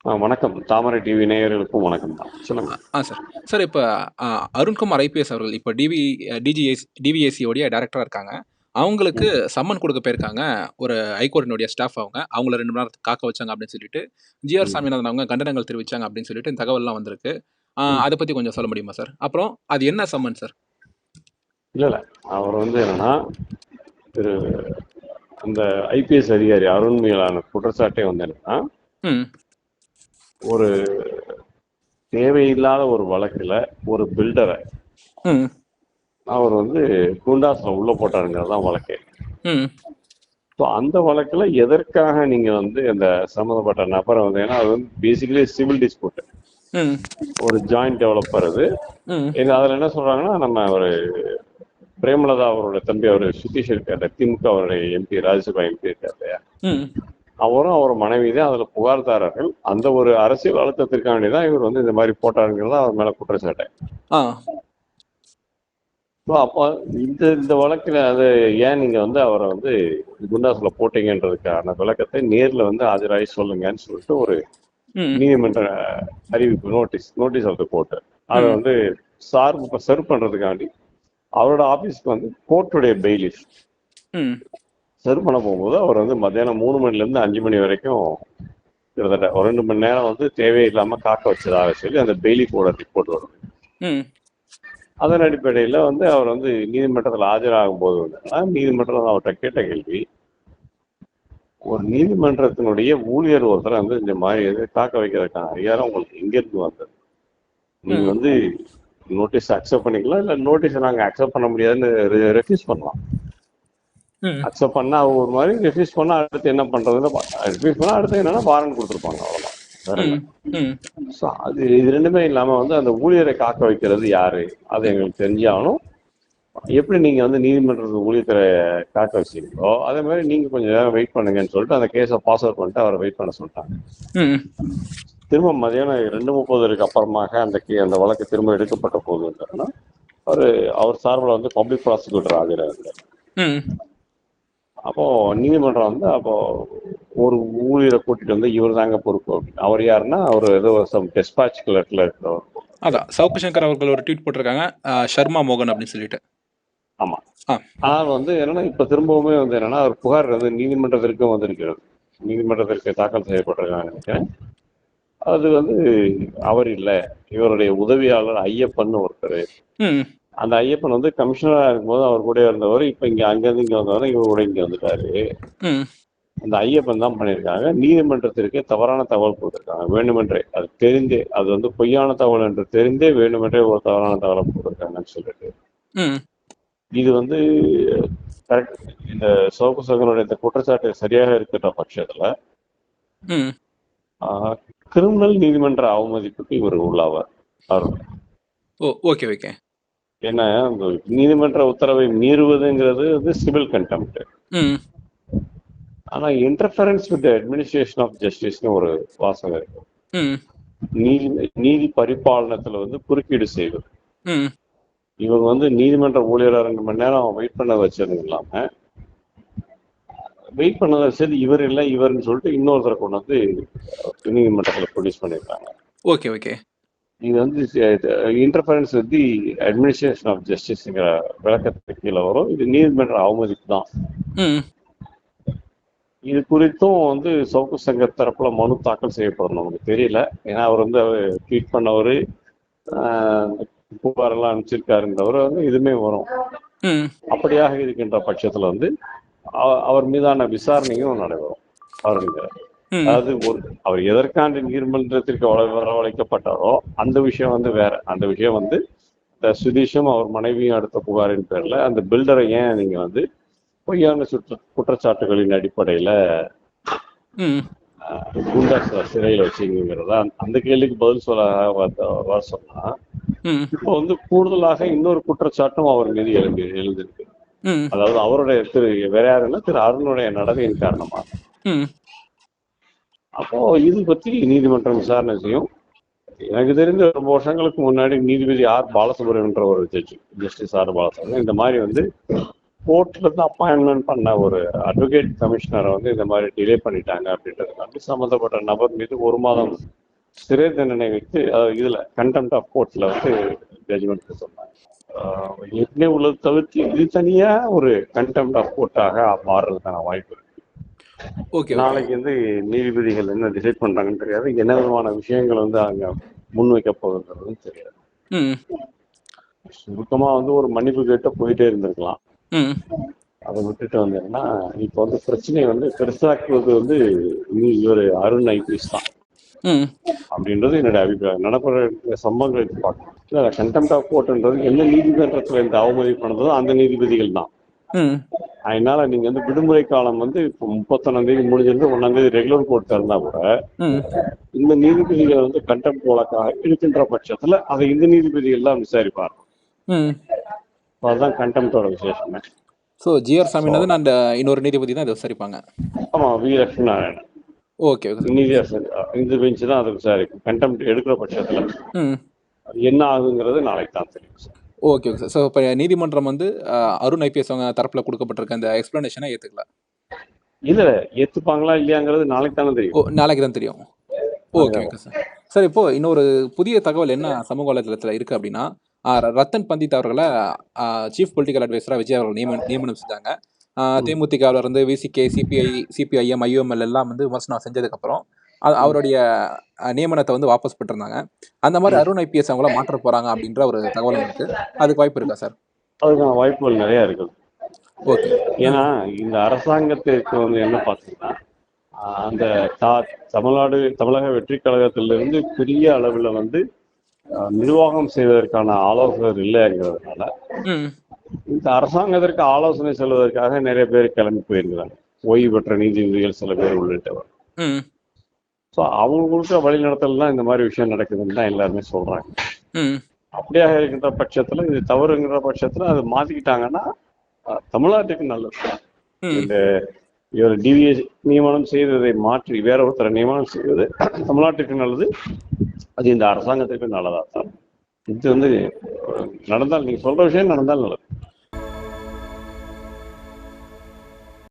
வணக்கம். தாமரை டிவி நேயர்களுக்கும் வணக்கம் தான். சொல்லுங்க. சார். சார் இப்ப அருண்குமார் ஐபிஎஸ் அவர்கள் இப்ப டிவிஎஸ்சியோடைய டைரக்டரா இருக்காங்க. அவங்களுக்கு ம், சம்மன் குடுக்க போயிருக்காங்க. ஒரு ஹைகோர்ட்டினுடைய ஸ்டாஃப் அவங்க. அவங்கள 2 மணி நேரம் காக்க வச்சாங்க அப்படின்னு சொல்லிட்டு, ஜி.ஆர். ம், சாமிநாதன் அவங்க கண்டனங்கள் தெரிவிச்சாங்க அப்படின்னு சொல்லிட்டு தகவல்லாம் வந்திருக்கு. ம். அத பத்தி கொஞ்சம் சொல்ல முடியுமா சார்? அப்புறம் அது என்ன சம்மன் சார்? இல்ல, இல்ல. அவர் வந்து என்னன்னா, திரு அந்த ஐபிஎஸ் அதிகாரி அருண் மீதான குற்றச்சாட்டே வந்து என்னன்னா, ம். ஒரு தேவையில்லாத ஒரு வழக்குல ஒரு பில்டர ம். அவர் வந்து குண்டாஸ்ல உள்ள போட்டாருங்கிறது தான் வழக்கே. ம். ஸோ அந்த வழக்குல எதற்காக நீங்க வந்து அந்த சம்மந்தப்பட்ட நபரை வந்து ஏன்னா அது வந்து பேசிக்கலி சிவில் டிஸ்பியூட். ம். ஒரு ஜாயிண்ட் டெவலப்பர் அது. ம். அதுல என்ன சொல்றாங்கன்னா, நம்ம ஒரு பிரேமலதா அவரோட தம்பி அவர் சுதீஷ் இருக்காரு, திமுக அவருடைய எம்பி, ராஜ்யசபா எம்பி இருக்காரு இல்லையா, ம். அவரும் அவர் மனைவி தான் அதுல புகார்தாரர்கள். அந்த ஒரு அரசியல் அழுத்தத்திற்காண்டி தான் இவர் வந்து இந்த மாதிரி போட்டாருங்கிறதா அவர் மேல குற்றச்சாட்டு. ஆ. அப்போ இந்த இந்த வழக்குல அது ஏன் நீங்க வந்து அவரை வந்து குண்டாஸ்ல போட்டீங்கன்றதுக்கான விளக்கத்தை நேர்ல வந்து ஆஜராகி சொல்லுங்கன்னு சொல்லிட்டு ஒரு ம். நீதிமன்ற அறிவிப்பு நோட்டீஸ் ஆஃப் த கோர்ட் அதை ம். வந்து சர்வ் பண்றதுக்காண்டி அவரோட ஆபீஸ்க்கு வந்து கோர்ட்டுடைய பெயிலிஃப் ம். சர்வ் பண்ண போகும்போது அவர் வந்து மத்தியானம் 3 மணில இருந்து 5 மணி வரைக்கும் கிட்டத்தட்ட ஒரு 2 மணி நேரம் வந்து தேவையில்லாம காக்க வச்சதாக சொல்லி அந்த பெயிலிஃபோட ரிப்போர்ட் வரும். ம். அதன் அடிப்படையில வந்து அவர் வந்து நீதிமன்றத்தில் ஆஜராகும் போது வந்து நீதிமன்றம் அவர்கிட்ட கேட்ட கேள்வி, ஒரு நீதிமன்றத்தினுடைய ஊழியர் ஒருத்தரை வந்து இந்த மாதிரி காக்க வைக்கிறதுக்கான அதிகாரம் உங்களுக்கு எங்க இருந்து வந்தது? நீங்க ம். வந்து நோட்டீஸ் அக்செப்ட் பண்ணிக்கலாம், இல்ல நோட்டீஸை நாங்க அக்செப்ட் பண்ண முடியாதுன்னு ரெஃப்யூஸ் பண்ணலாம். ம். அக்செப்ட் பண்ணா அவங்க ஒரு மாதிரி, ரெஃப்யூஸ் பண்ணா அடுத்து என்ன பண்றதுன்னு ரெஃப்யூஸ் பண்ணா அடுத்து என்னன்னா வாரண்ட் கொடுத்துருப்பாங்க, அவ்வளவுதான். வேற என்ன? ம். ம். ஸோ அது இது ரெண்டுமே இல்லாம வந்து அந்த ஊழியரை காக்க வைக்கிறது யாரு, அது எங்களுக்கு தெரிஞ்சாகணும். எப்படி நீங்க வந்து நீதிமன்றத்து ஊழியரை காக்க வச்சீங்களோ அதே மாதிரி நீங்க கொஞ்சம் நேரம் வெயிட் பண்ணுங்கன்னு சொல்லிட்டு அந்த கேஸை பாஸ் அவுட் பண்ணிட்டு அவரை வெயிட் பண்ண சொல்லிட்டாங்க. ம். திரும்ப மதியானம் 2:30 அப்புறமாக அந்த வழக்கு திரும்ப எடுக்கப்பட்ட போது என்னன்னா, அவர் சார்பில் வந்து பப்ளிக் ப்ராசிக்யூட்டர் ஆஜராகிறார். ம். அப்போ நீதிமன்றம் வந்து அப்போ ஒரு ஊழியரை கூட்டிட்டு வந்து இவர் தாங்க பொறுப்பு அப்படின்னு. அவர் யாருன்னா அவர் ஏதோ சம் டெஸ்பாச் கிளர்க்ல இருக்கிறவர். அதான் சவுக்கு சங்கர் அவர்கள் ஒரு ட்வீட் போட்டிருக்காங்க. ஷர்மா மோகன் அப்படின்னு சொல்லிட்டு. ஆமா. ஆ. ஆனால் வந்து என்னன்னா இப்ப திரும்பவுமே வந்து என்னன்னா ஒரு புகார் வந்து நீதிமன்றத்திற்கும் வந்திருக்கிறது. நீதிமன்றத்திற்கு தாக்கல் செய்யப்பட்டிருக்காங்க நினைக்கிறேன். அது வந்து அவர் இல்ல, இவருடைய உதவியாளர் ஐயப்பன் ஒருத்தர். ம். அந்த ஐயப்பன் வந்து கமிஷனரா இருக்கும்போது அவர் கூட இருந்தவர். இப்ப இங்க அங்கிருந்து இங்க வந்தவர், இவர் கூட இங்க வந்துட்டாரு. ம். அந்த ஐயப்பன் தான் பண்ணியிருக்காங்க. நீதிமன்றத்திற்கு தவறான தகவல் கொடுத்திருக்காங்க வேண்டுமென்றே. அது தெரிந்தே, அது வந்து பொய்யான தகவல் என்று தெரிந்தே வேண்டுமென்றே ஒரு தவறான தகவலை கொடுத்திருக்காங்கன்னு சொல்லிட்டு ம். இது வந்து கரெக்ட். இந்த சோப்பு சங்கருடைய இந்த குற்றச்சாட்டு சரியாக இருக்கின்ற பட்சத்துல ம். கிரிமினல் நீதிமன்ற அவமதிப்புக்கு இவர் உள்ளாவார். ஓ! Okay, okay. ஏன்னா நீதிமன்ற உத்தரவை மீறுவதுங்கிறது வந்து சிவில் கண்டெம்ட். ம். ஆனா இன்டர்ஃபரன்ஸ் வித் அட்மினிஸ்ட்ரேஷன் ஆஃப் ஜஸ்டிஸ்னு ஒரு வாசகம் இருக்கு. ம். நீதி பரிபாலனத்துல வந்து குறுக்கீடு செய்வது. ம். இவங்க வந்து நீதிமன்ற ஊழியரை 2 மணி நேரம் வெயிட் பண்ண வச்சது இல்லாம, வெயிட் பண்ணதை வச்சது இவர் இல்லை இவர்னு சொல்லிட்டு இன்னொருத்தரை கொண்டு வந்து நீதிமன்றத்தில் ப்ரொடியூஸ் பண்ணியிருக்காங்க. Okay, okay. இது வந்து interference with the administration of ஜஸ்டிஸ்ங்கிற விளக்கத்துக்கு கீழே வரும். இது நீதிமன்ற அவமதிப்பு தான். ம். இது குறித்தும் வந்து சவுக்கு சங்கர் தரப்புல மனு தாக்கல் செய்யப்படும், நமக்கு தெரியல. ஏன்னா அவர் வந்து ட்வீட் பண்ணவர், புகாரெல்லாம் அனுப்பிச்சிருக்காருன்றவர் வந்து இதுமே வரும். ம். அப்படியாக இருக்கின்ற பட்சத்துல வந்து அவர் மீதான விசாரணையும் நடைபெறும். அவருங்க ம். அதாவது அவர் எதற்கான நீதிமன்றத்திற்கு வரவழைக்கப்பட்டாரோ அந்த விஷயம் வந்து வேற. அந்த விஷயம் வந்து சுதீஷும் அவர் மனைவியும் அடுத்த புகாரின் பேர்ல அந்த பில்டரை ஏன் நீங்க வந்து பொய்யான குற்றச்சாட்டுகளின் அடிப்படையில குண்டாஸ் சிறையில் வச்சுங்கிறதா அந்த கேள்விக்கு பதில் சொல்ல சொன்னா, இப்போ வந்து கூடுதலாக இன்னொரு குற்றச்சாட்டும் அவர் மீது எழுந்திருக்கு. அதாவது அவருடைய வேற யாருன்னா அருணுடைய நடத்தையின் காரணமா. அப்போ இது பத்தி நீதிமன்றம் விசாரணை செய்யும். எனக்கு தெரிஞ்ச ரொம்ப வருஷங்களுக்கு முன்னாடி நீதிபதி ஆர் பாலசுப்ரமணியன்ற ஒரு ஜஸ்டிஸ் ஆர் பாலசுப்ரமணியன் இந்த மாதிரி வந்து கோர்ட்ல இருந்து அப்பாயின்மெண்ட் பண்ண ஒரு அட்வொகேட் கமிஷனரை வந்து இந்த மாதிரி டிலே பண்ணிட்டாங்க அப்படின்றதுக்காண்டி சம்பந்தப்பட்ட நபர் மீது 1 மாதம் சிறை தண்டனை வைத்து இதுல கண்டெம்ட் ஆஃப் கோர்ட்ல வந்து ஜட்ஜ்மெண்ட் சொன்னாங்க. ஏற்கனவே உள்ளது தவிர்த்து இது தனியா ஒரு கண்டெம்ட் ஆஃப் கோர்ட்டாக மாறுறதுக்கான வாய்ப்பு இருக்கு. ஓகே ஓகே நாளைக்கு வந்து நீதிபதிகள் என்ன டிசைட் பண்றாங்கன்னு தெரியாது, என்ன விதமான விஷயங்கள் வந்து அங்க முன்வைக்க போகுதுன்றது தெரியாது. ம் சுருக்கமா வந்து ஒரு மன்னிப்பு கேட்டு போயிட்டே இருந்திருக்கலாம். ம் அதை விட்டுட்டு வந்தீங்கன்னா இப்போ வந்து பிரச்சனையை வந்து பெருசாக்குவது வந்து இவர் அருண் ஐபிஎஸ் தான் ம் அப்படின்றது என்னுடைய அபிப்பிராயம். நடக்கிற சம்பவங்களை பார்க்கணும். கண்டெம்ட் ஆஃப் கோர்ட்ன்றது எந்த நீதிமன்றத்தில் இந்த அவமதிப்பு பண்ணதோ அந்த நீதிபதிகள் தான். ம் அதனால நீங்க வந்து விடுமுறை காலம் வந்து இப்போ 31ஆம் தேதி முடிஞ்சிருந்து 1ஆம் தேதி ரெகுலர் கோர்ட் இருந்தா கூட ம் இந்த நீதிபதிகள் வந்து கண்டெம்ட் வழக்காக இருக்கின்ற பட்சத்துல அதை இந்த நீதிபதிகள் தான் விசாரிப்பார். ம் அதுதான் கண்டெம்ட்டோட விசேஷமே. ஸோ ஜிஆர் சாமிநாதன் அந்த இன்னொரு நீதிபதி தான் இதை விசாரிப்பாங்க. ஆமா, V Lakshmi Narayanan okay okay நீதியரசர் இந்த பெஞ்ச் தான் அதை விசாரிக்கும். கண்டெம்ட் எடுக்கிற பட்சத்துல ம் அது என்ன ஆகுங்கிறது நாளைக்கு தான் தெரியும் sir. Okay okay sir. So இப்போ நீதிமன்றம் வந்து அருண் ஐபிஎஸ் அவங்க தரப்பில் கொடுக்கப்பட்டிருக்க அந்த எக்ஸ்பிளனேஷனை ஏற்றுக்கல. இல்ல ஏத்துப்பாங்களா இல்லையாங்கிறது நாளைக்கு தானே ஓ தெரியும். நாளைக்கு தான் தெரியும். Okay okay sir. சார் இப்போ இன்னொரு புதிய தகவல் என்ன சமூக வலைதளத்தில் இருக்குது அப்படின்னா, ரத்தன் பண்டித் அவர்களை சீஃப் பொலிட்டிக்கல் அட்வைசராக விஜய் அவர்கள் நியமனம் செஞ்சாங்க. தேமுதிகவில் இருந்து விசிகே, சிபிஐஎம், ஐஎம்எல் எல்லாம் வந்து விமர்சனம் செஞ்சதுக்கப்புறம் அவருடைய நியமனத்தை வந்து வாபஸ் பெற்றிருந்தாங்க. அந்த மாதிரி அருண் ஐபிஎஸ் அவங்கள மாற்ற போறாங்க அப்படின்ற ஒரு தகவலும் இருக்கு. அதுக்கு வாய்ப்பு இருக்கா சார்? அதுக்கான வாய்ப்புகள் நிறைய இருக்குது. ஓகே. ஏன்னா இந்த அரசாங்கத்திற்கு வந்து என்ன பார்த்தீங்கன்னா, அந்த தமிழக வெற்றி கழகத்திலிருந்து பெரிய அளவில் வந்து நிர்வாகம் செய்வதற்கான ஆலோசகர் இல்லைங்கிறதுனால இந்த அரசாங்கத்திற்கு ஆலோசனை சொல்வதற்காக நிறைய பேர் கிளம்பி போயிருக்கிறாங்க. ஓய்வு பெற்ற நீதிபதிகள் சில பேர் உள்ளிட்டவர். ஸோ அவங்க கொடுக்குற வழிநடத்தல் தான் இந்த மாதிரி விஷயம் நடக்குதுன்னு தான் எல்லாருமே சொல்றாங்க. அப்படியாக இருக்கின்ற பட்சத்துல இது தவறுங்கிற பட்சத்துல அது மாத்திக்கிட்டாங்கன்னா தமிழ்நாட்டுக்கு நல்லது. இந்த இவர் டிவிஎஸ் நியமனம் செய்ததை மாற்றி வேற ஒருத்தரை நியமனம் செய்வது தமிழ்நாட்டுக்கு நல்லது, அது இந்த அரசாங்கத்துக்கு நல்லதா தான். இது வந்து நடந்தால், நீங்க சொல்ற விஷயம் நடந்தால் நல்லது.